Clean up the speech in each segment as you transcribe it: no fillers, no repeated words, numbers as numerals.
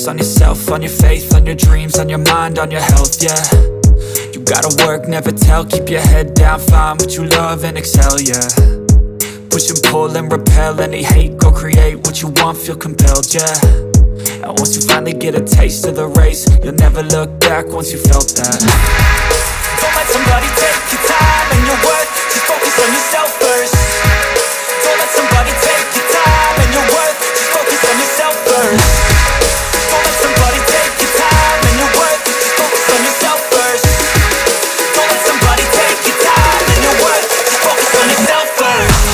focus on yourself, on your faith, on your dreams, on your mind, on your health, yeah. You gotta work, never tell, keep your head down, find what you love and excel, yeah. Push and pull and repel any hate, go create what you want, feel compelled, yeah. And once you finally get a taste of the race, you'll never look back once you felt that. Don't let somebody take your time and your worth, just focus on yourself first. Don't let somebody take your time and your worth, just focus on yourself first. Don't let somebody take your time and your worth, just focus on yourself first. Don't let somebody take your time and your worth, just focus on yourself first.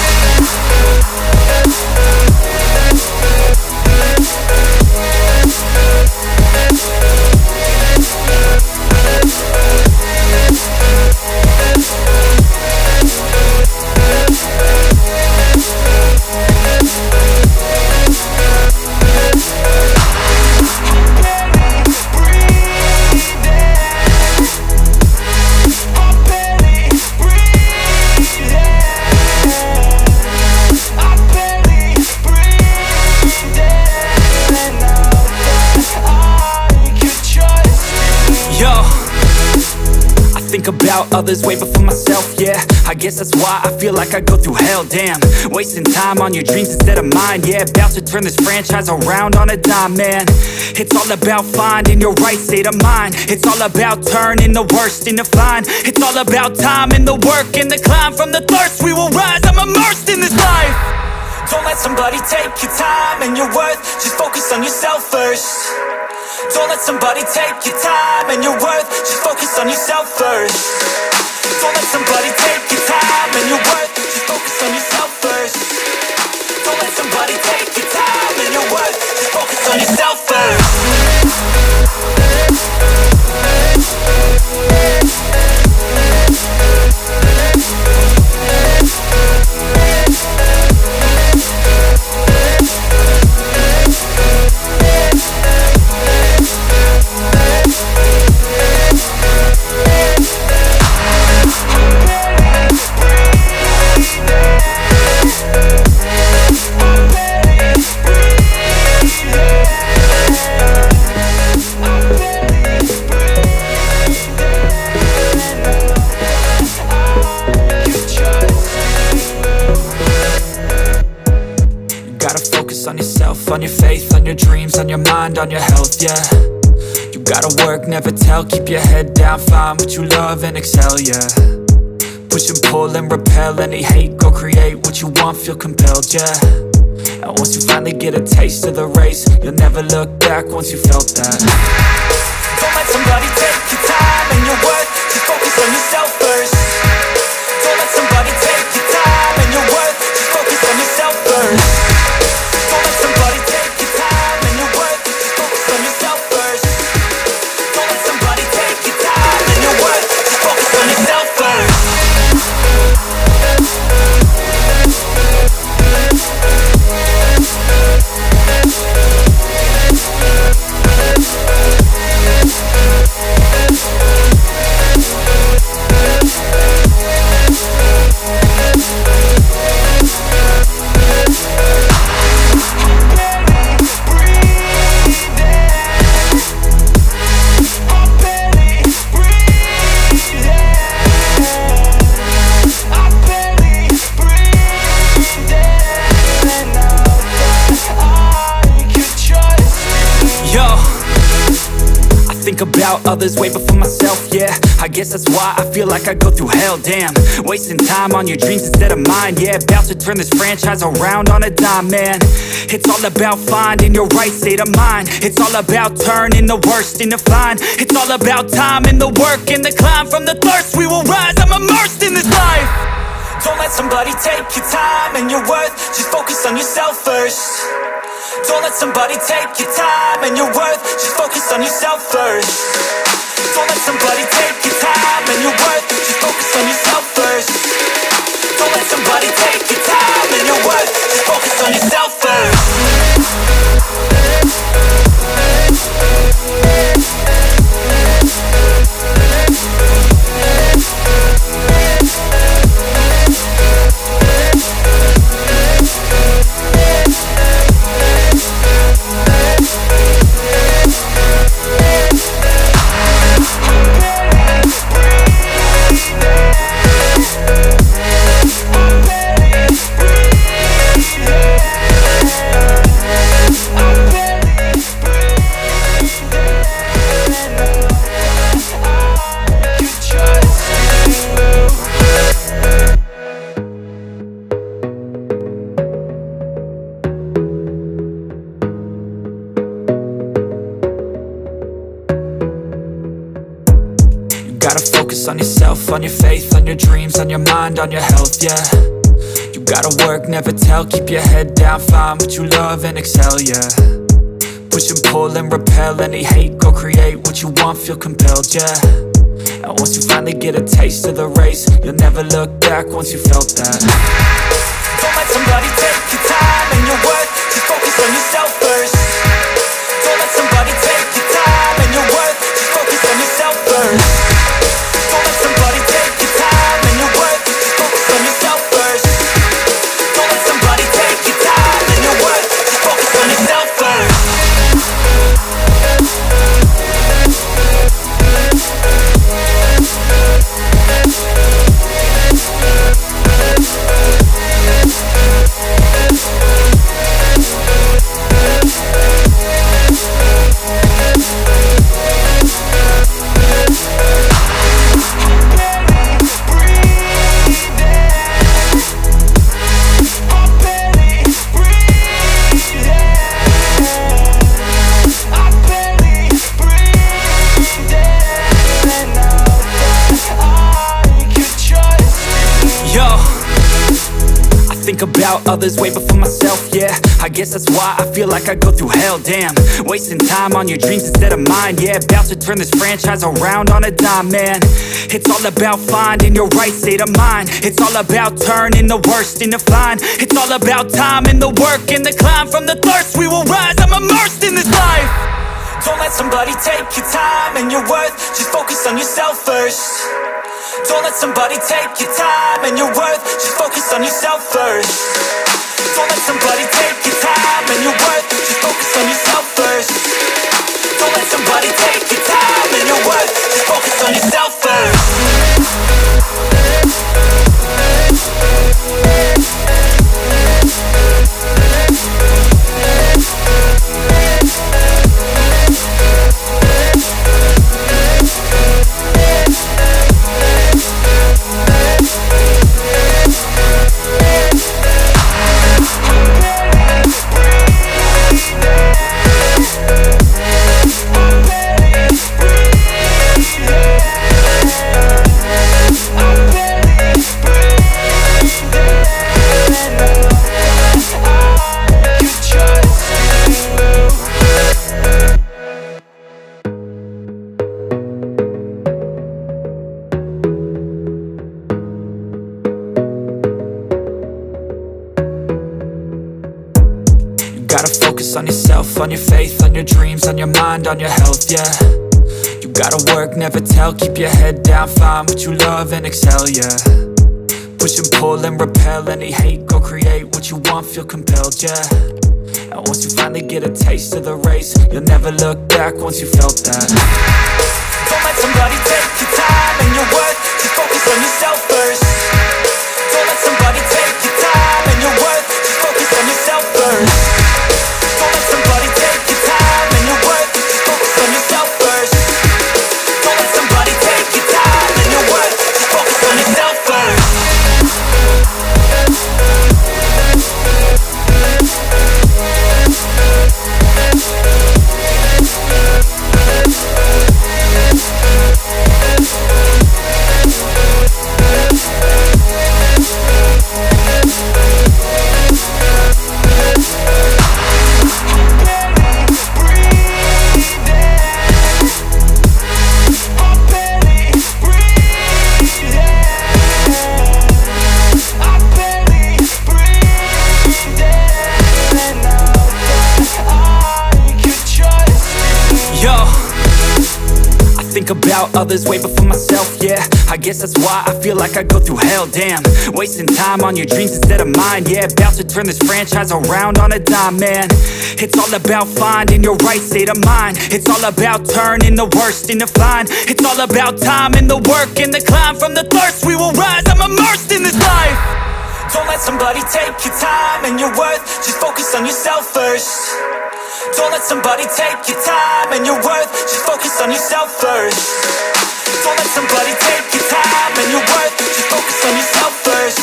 About others way before myself, yeah. I guess that's why I feel like I go through hell, damn. Wasting time on your dreams instead of mine, yeah. About to turn this franchise around on a dime, man. It's all about finding your right state of mind. It's all about turning the worst into fine. It's all about time and the work and the climb. From the thirst we will rise, I'm immersed in this life. Don't let somebody take your time and your worth, just focus on yourself first. Don't let somebody take your time and your worth, just focus on yourself first. Don't let somebody take your time and your worth, just focus on yourself first. Don't let somebody take your time and your worth, just focus on yourself first. On yourself, on your faith, on your dreams, on your mind, on your health, yeah. You gotta work, never tell, keep your head down, find what you love and excel, yeah. Push and pull and repel any hate, go create what you want, feel compelled, yeah. And once you finally get a taste of the race, you'll never look back once you felt that. Don't let somebody take your time and your worth, just focus on yourself first. Don't let somebody take your time and your worth, just focus on yourself first. Don't let somebody take your time and your worth, just focus on yourself first. Don't let somebody take your time and your worth, just focus on yourself first. About others way before myself, yeah. I guess that's why I feel like I go through hell, damn. Wasting time on your dreams instead of mine, yeah. About to turn this franchise around on a dime, man. It's all about finding your right state of mind. It's all about turning the worst into fine. It's all about time and the work and the climb. From the thirst we will rise, I'm immersed in this life. Don't let somebody take your time and your worth, just focus on yourself first. Don't let somebody take your time and your worth, just focus on yourself first. Don't let somebody take your time and your worth, just focus on yourself first. Don't let somebody take your time and your worth, just focus on yourself first. gotta focus on yourself, on your faith, on your dreams, on your mind, on your health, yeah. You gotta work, never tell, keep your head down, find what you love and excel, yeah. Push and pull and repel any hate, go create what you want, feel compelled, yeah. And once you finally get a taste of the race, you'll never look back once you felt that. Don't let somebody take your time and your worth, just focus on yourself first. Don't let somebody take your time and your worth, just focus on yourself first. Don't let somebody take your time and your worth, just focus on yourself first. Don't let somebody take your time and your worth, just focus on yourself first. Think about others way before myself, yeah. I guess that's why I feel like I go through hell, damn. Wasting time on your dreams instead of mine, yeah. About to turn this franchise around on a dime, man. It's all about finding your right state of mind. It's all about turning the worst into fine. It's all about time and the work and the climb. From the thirst we will rise, I'm immersed in this life. Don't let somebody take your time and your worth, just focus on yourself first. Don't let somebody take your time and your worth, just focus on yourself first. Don't let somebody take your time and your worth, just focus on yourself first. Don't let somebody take your time and your worth, just focus on yourself first. Gotta focus on yourself, on your faith, on your dreams, on your mind, on your health, yeah. You gotta work, never tell, keep your head down, find what you love and excel, yeah. Push and pull and repel any hate, go create what you want, feel compelled, yeah. And once you finally get a taste of the race, you'll never look back once you felt that. Don't let somebody take your time and your worth, just focus on yourself first. Don't let somebody take your time and your worth, just focus on yourself first. Don't let somebody take your time and your worth, just focus on yourself first. Don't let somebody take your time and your worth, just focus on yourself first. Think about others way before myself, yeah. I guess that's why I feel like I go through hell, damn. Wasting time on your dreams instead of mine, yeah. About to turn this franchise around on a dime, man. It's all about finding your right state of mind. It's all about turning the worst into fine. It's all about time and the work and the climb. From the thirst we will rise, I'm immersed in this life. Don't let somebody take your time and your worth, just focus on yourself first. Don't let somebody take your time and your worth, just focus on yourself first. Don't let somebody take your time and your worth, just focus on yourself first.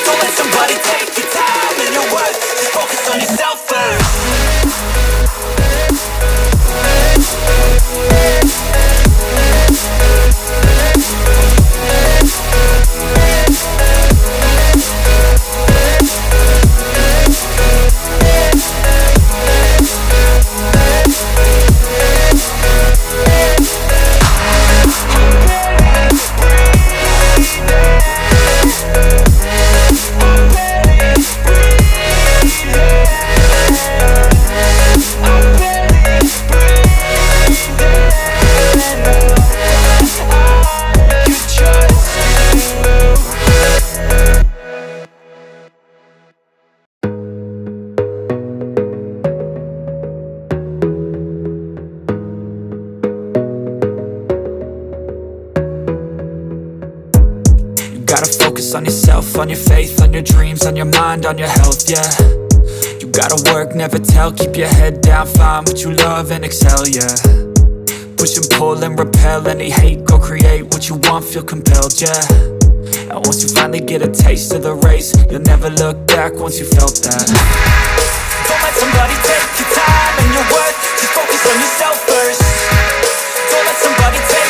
Don't let somebody take your time and your worth, just focus on yourself first. focus on yourself, on your faith, on your dreams, on your mind, on your health, yeah. You gotta work, never tell, keep your head down, find what you love and excel, yeah. Push and pull and repel any hate, go create what you want, feel compelled, yeah. And once you finally get a taste of the race, you'll never look back once you felt that. Don't let somebody take your time and your worth, just focus on yourself first. Don't let somebody take